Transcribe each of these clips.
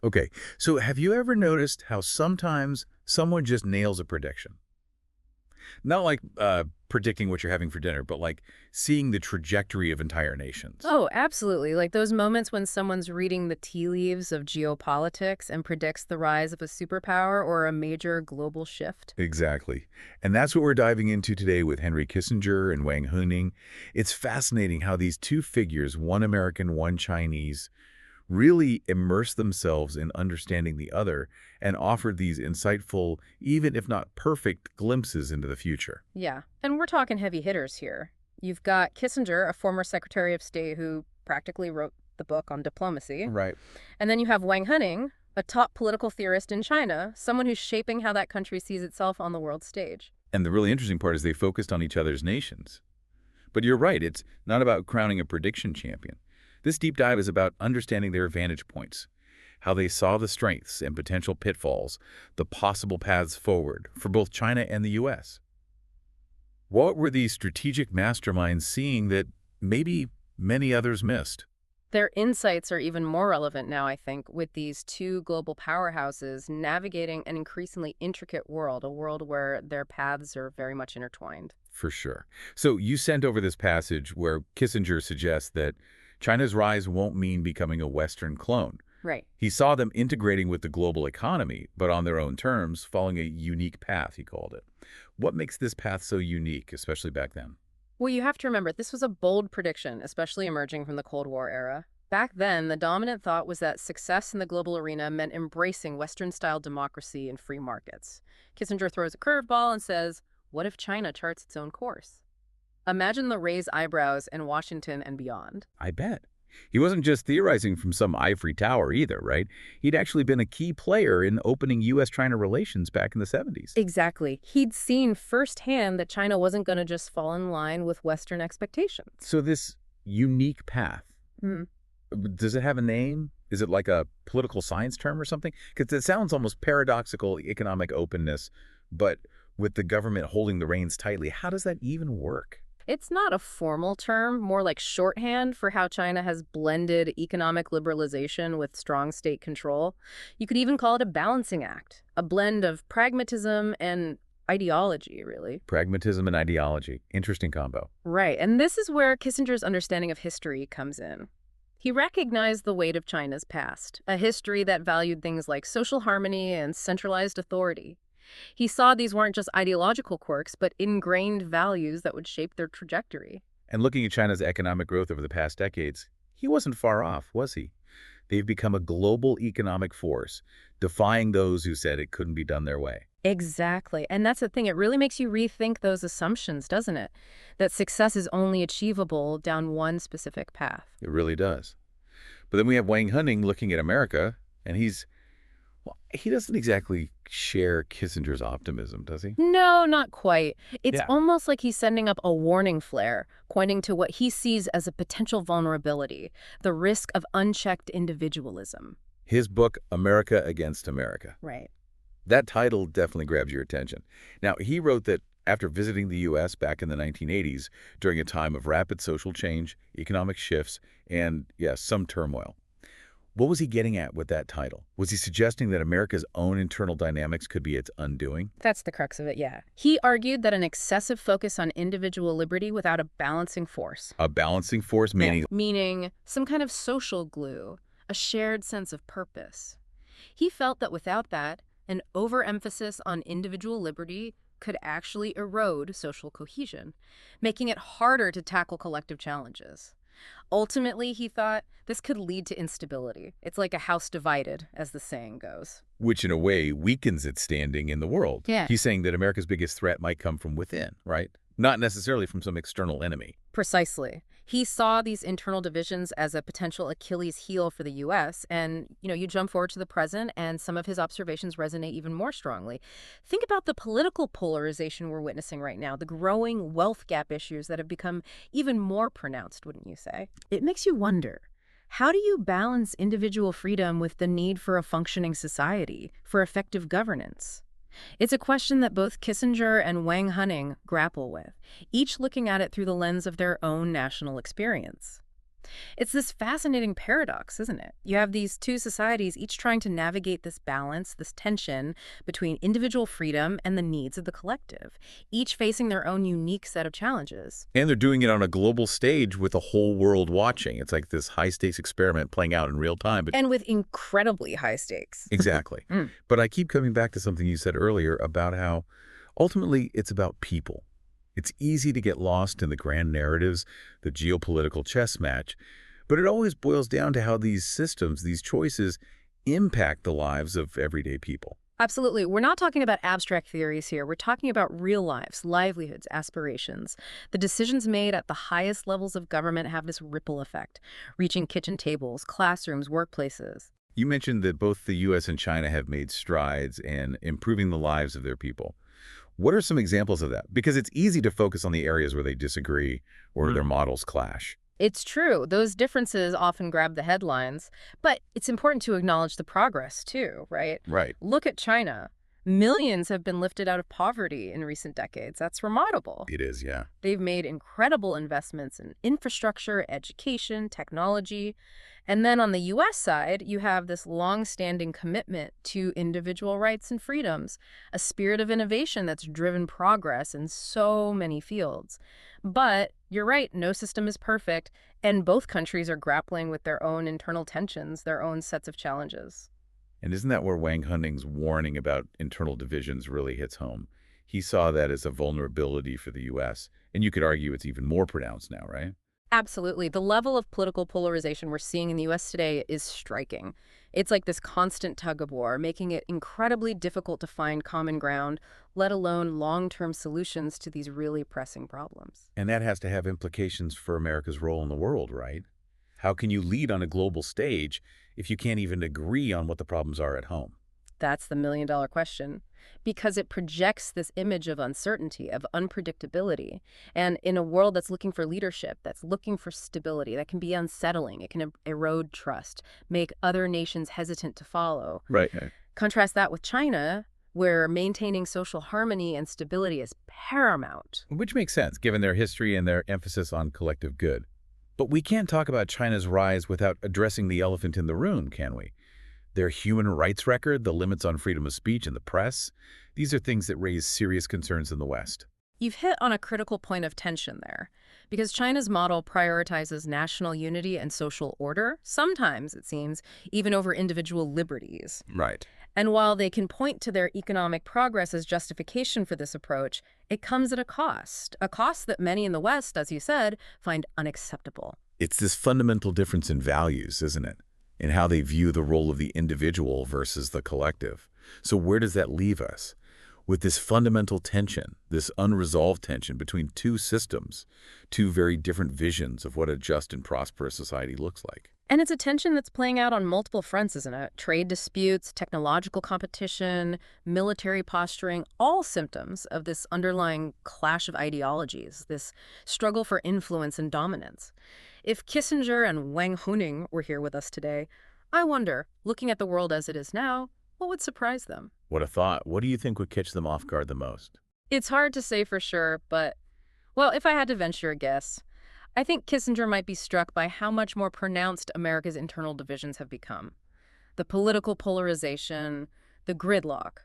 Okay, so have you ever noticed how sometimes someone just nails a prediction? Not like predicting what you're having for dinner, but like seeing the trajectory of entire nations. Oh, absolutely. Like those moments when someone's reading the tea leaves of geopolitics and predicts the rise of a superpower or a major global shift. Exactly. And that's what we're diving into today with Henry Kissinger and Wang Huning. It's fascinating how these two figures, one American, one Chinese, really immerse themselves in understanding the other and offer these insightful, even if not perfect, glimpses into the future. Yeah. And we're talking heavy hitters here. You've got Kissinger, a former Secretary of State who practically wrote the book on diplomacy. Right. And then you have Wang Huning, a top political theorist in China, someone who's shaping how that country sees itself on the world stage. And the really interesting part is they focused on each other's nations. But you're right, it's not about crowning a prediction champion. This deep dive is about understanding their vantage points, how they saw the strengths and potential pitfalls, the possible paths forward for both China and the U.S. What were these strategic masterminds seeing that maybe many others missed? Their insights are even more relevant now, I think, with these two global powerhouses navigating an increasingly intricate world, a world where their paths are very much intertwined. For sure. So you sent over this passage where Kissinger suggests that China's rise won't mean becoming a Western clone. Right. He saw them integrating with the global economy, but on their own terms, following a unique path, he called it. What makes this path so unique, especially back then? Well, you have to remember, this was a bold prediction, especially emerging from the Cold War era. Back then, the dominant thought was that success in the global arena meant embracing Western-style democracy and free markets. Kissinger throws a curveball and says, what if China charts its own course? Imagine the raised eyebrows in Washington and beyond. I bet. He wasn't just theorizing from some ivory tower either, right? He'd actually been a key player in opening U.S.-China relations back in the 70s. Exactly. He'd seen firsthand that China wasn't going to just fall in line with Western expectations. So this unique path, Mhm. does it have a name? Is it like a political science term or something? Because it sounds almost paradoxical, economic openness, but with the government holding the reins tightly, how does that even work? It's not a formal term, more like shorthand for how China has blended economic liberalization with strong state control. You could even call it a balancing act, a blend of pragmatism and ideology, really. Pragmatism and ideology. Interesting combo. Right, and this is where Kissinger's understanding of history comes in. He recognized the weight of China's past, a history that valued things like social harmony and centralized authority. He saw these weren't just ideological quirks, but ingrained values that would shape their trajectory. And looking at China's economic growth over the past decades, he wasn't far off, was he? They've become a global economic force, defying those who said it couldn't be done their way. Exactly. And that's the thing. It really makes you rethink those assumptions, doesn't it? That success is only achievable down one specific path. It really does. But then we have Wang Huning looking at America, and well, he doesn't exactly share Kissinger's optimism, does he? No, not quite. It's Yeah. almost like he's sending up a warning flare, pointing to what he sees as a potential vulnerability, the risk of unchecked individualism. His book, America Against America. Right. That title definitely grabs your attention. Now, he wrote that after visiting the U.S. back in the 1980s, during a time of rapid social change, economic shifts, and, yes, some turmoil. What was he getting at with that title? Was he suggesting that America's own internal dynamics could be its undoing? That's the crux of it, yeah. He argued that an excessive focus on individual liberty without a balancing force. A balancing force, Yeah. meaning Meaning some kind of social glue, a shared sense of purpose. He felt that without that, an overemphasis on individual liberty could actually erode social cohesion, making it harder to tackle collective challenges. Ultimately, he thought, this could lead to instability. It's like a house divided, as the saying goes. which in a way weakens its standing in the world. Yeah. He's saying that America's biggest threat might come from within, right? Not necessarily from some external enemy. Precisely. He saw these internal divisions as a potential Achilles heel for the U.S. And, you jump forward to the present, and some of his observations resonate even more strongly. Think about the political polarization we're witnessing right now, the growing wealth gap issues that have become even more pronounced, wouldn't you say? It makes you wonder, how do you balance individual freedom with the need for a functioning society, for effective governance? It's a question that both Kissinger and Wang Huning grapple with, each looking at it through the lens of their own national experience. It's this fascinating paradox, isn't it? You have these two societies each trying to navigate this balance, this tension between individual freedom and the needs of the collective, each facing their own unique set of challenges. And they're doing it on a global stage with the whole world watching. It's like this high-stakes experiment playing out in real time. But And with incredibly high stakes. exactly. Mm. But I keep coming back to something you said earlier about how ultimately it's about people. It's easy to get lost in the grand narratives, the geopolitical chess match, but it always boils down to how these systems, these choices, impact the lives of everyday people. Absolutely. We're not talking about abstract theories here. We're talking about real lives, livelihoods, aspirations. The decisions made at the highest levels of government have this ripple effect, reaching kitchen tables, classrooms, workplaces. You mentioned that both the U.S. and China have made strides in improving the lives of their people. What are some examples of that? Because it's easy to focus on the areas where they disagree or their models clash. It's true. Those differences often grab the headlines, but it's important to acknowledge the progress too, right? Right. Look at China. Millions have been lifted out of poverty in recent decades. That's remarkable. It is, yeah. They've made incredible investments in infrastructure, education, technology. And then on the U.S. side, you have this long-standing commitment to individual rights and freedoms, a spirit of innovation that's driven progress in so many fields. But you're right, no system is perfect, and both countries are grappling with their own internal tensions, their own sets of challenges. And isn't that where Wang Huning's warning about internal divisions really hits home? He saw that as a vulnerability for the U.S., and you could argue it's even more pronounced now, right? Absolutely. The level of political polarization we're seeing in the U.S. today is striking. It's like this constant tug of war, making it incredibly difficult to find common ground, let alone long-term solutions to these really pressing problems. And that has to have implications for America's role in the world, right? How can you lead on a global stage if you can't even agree on what the problems are at home? That's the million-dollar question, because it projects this image of uncertainty, of unpredictability. And in a world that's looking for leadership, that's looking for stability, that can be unsettling. It can erode trust, make other nations hesitant to follow. Right. Contrast that with China, where maintaining social harmony and stability is paramount. Which makes sense, given their history and their emphasis on collective good. But we can't talk about China's rise without addressing the elephant in the room, can we? Their human rights record, the limits on freedom of speech and the press, these are things that raise serious concerns in the West. You've hit on a critical point of tension there, because China's model prioritizes national unity and social order, sometimes, it seems, even over individual liberties. Right. And while they can point to their economic progress as justification for this approach, it comes at a cost that many in the West, as you said, find unacceptable. It's this fundamental difference in values, isn't it? In how they view the role of the individual versus the collective. So where does that leave us? With this fundamental tension, this unresolved tension between two systems, two very different visions of what a just and prosperous society looks like. And it's a tension that's playing out on multiple fronts, isn't it? Trade disputes, technological competition, military posturing, all symptoms of this underlying clash of ideologies, this struggle for influence and dominance. If Kissinger and Wang Huning were here with us today, I wonder, looking at the world as it is now, what would surprise them? What a thought. What do you think would catch them off guard the most? It's hard to say for sure, but, well, if I had to venture a guess, I think Kissinger might be struck by how much more pronounced America's internal divisions have become. The political polarization, the gridlock.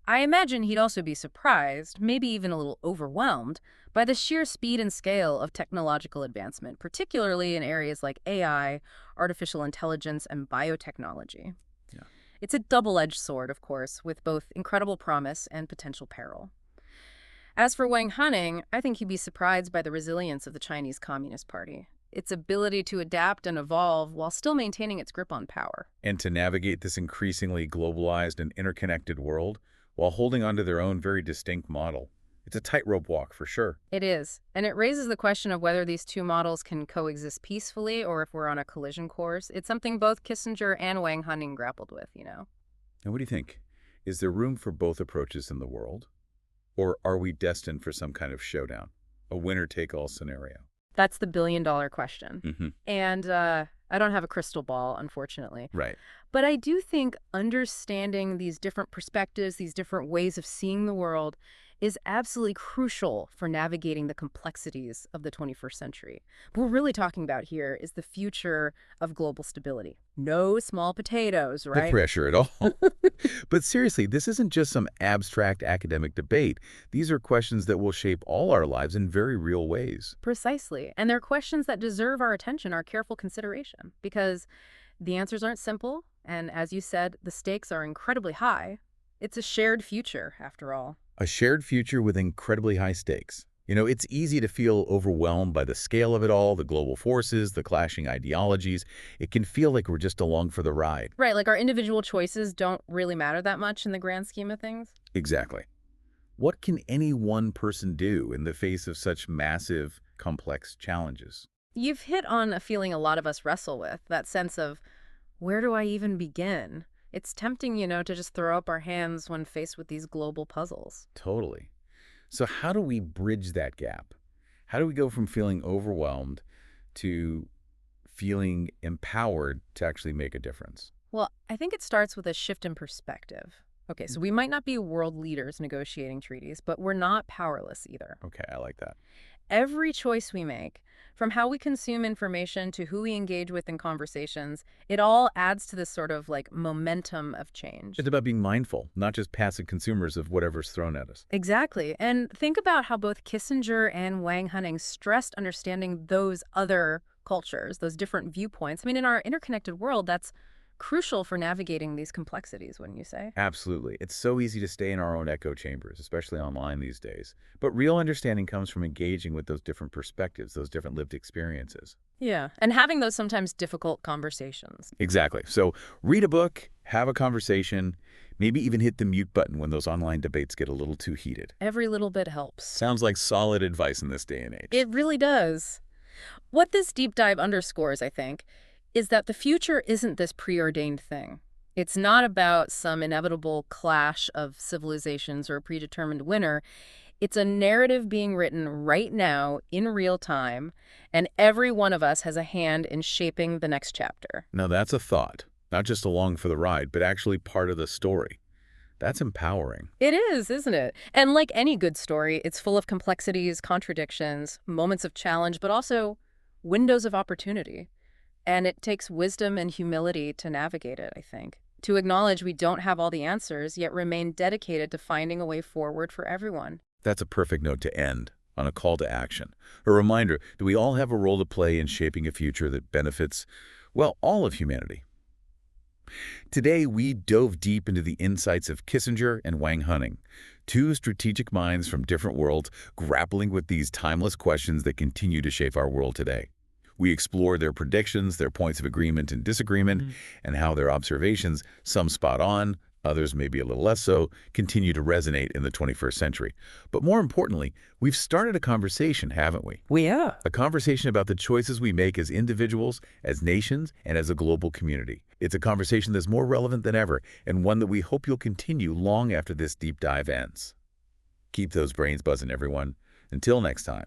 I imagine he'd also be surprised, maybe even a little overwhelmed, by the sheer speed and scale of technological advancement, particularly in areas like AI, artificial intelligence, and biotechnology. Yeah. It's a double-edged sword, of course, with both incredible promise and potential peril. As for Wang Huning, I think he'd be surprised by the resilience of the Chinese Communist Party, its ability to adapt and evolve while still maintaining its grip on power. And to navigate this increasingly globalized and interconnected world while holding onto their own very distinct model. It's a tightrope walk for sure. It is, and it raises the question of whether these two models can coexist peacefully or if we're on a collision course. It's something both Kissinger and Wang Huning grappled with, you know. And what do you think? Is there room for both approaches in the world? Or are we destined for some kind of showdown, a winner-take-all scenario? That's the billion-dollar question. Mm-hmm. And I don't have a crystal ball, unfortunately. Right. But I do think understanding these different perspectives, these different ways of seeing the world, is absolutely crucial for navigating the complexities of the 21st century. What we're really talking about here is the future of global stability. No small potatoes, No right? pressure at all. But seriously, this isn't just some abstract academic debate. These are questions that will shape all our lives in very real ways. Precisely. And they're questions that deserve our attention, our careful consideration, because the answers aren't simple. And as you said, the stakes are incredibly high. It's a shared future, after all. A shared future with incredibly high stakes. It's easy to feel overwhelmed by the scale of it all, the global forces, the clashing ideologies. It can feel like we're just along for the ride. Right, like our individual choices don't really matter that much in the grand scheme of things. Exactly. What can any one person do in the face of such massive, complex challenges? You've hit on a feeling a lot of us wrestle with, that sense of, where do I even begin? It's tempting, to just throw up our hands when faced with these global puzzles. Totally. So how do we bridge that gap? How do we go from feeling overwhelmed to feeling empowered to actually make a difference? Well, I think it starts with a shift in perspective. Okay, so we might not be world leaders negotiating treaties, but we're not powerless either. Okay, I like that. Every choice we make, from how we consume information to who we engage with in conversations, it all adds to this sort of like momentum of change. It's about being mindful, not just passive consumers of whatever's thrown at us. Exactly. And think about how both Kissinger and Wang Huning stressed understanding those other cultures, those different viewpoints. I mean, in our interconnected world, that's crucial for navigating these complexities, wouldn't you say? Absolutely. It's so easy to stay in our own echo chambers, especially online these days. But real understanding comes from engaging with those different perspectives, those different lived experiences. Yeah. And having those sometimes difficult conversations. Exactly. So read a book, have a conversation, maybe even hit the mute button when those online debates get a little too heated. Every little bit helps. Sounds like solid advice in this day and age. It really does. What this deep dive underscores, I think, is that the future isn't this preordained thing. It's not about some inevitable clash of civilizations or a predetermined winner. It's a narrative being written right now in real time, and every one of us has a hand in shaping the next chapter. Now that's a thought, not just along for the ride, but actually part of the story. That's empowering. It is, isn't it? And like any good story, it's full of complexities, contradictions, moments of challenge, but also windows of opportunity. And it takes wisdom and humility to navigate it, I think. To acknowledge we don't have all the answers, yet remain dedicated to finding a way forward for everyone. That's a perfect note to end, on a call to action. A reminder that we all have a role to play in shaping a future that benefits, well, all of humanity. Today, we dove deep into the insights of Kissinger and Wang Huning, two strategic minds from different worlds grappling with these timeless questions that continue to shape our world today. We explored their predictions, their points of agreement and disagreement, and how their observations, some spot on, others maybe a little less so, continue to resonate in the 21st century. But more importantly, we've started a conversation, haven't we? We are. A conversation about the choices we make as individuals, as nations, and as a global community. It's a conversation that's more relevant than ever, and one that we hope you'll continue long after this deep dive ends. Keep those brains buzzing, everyone. Until next time.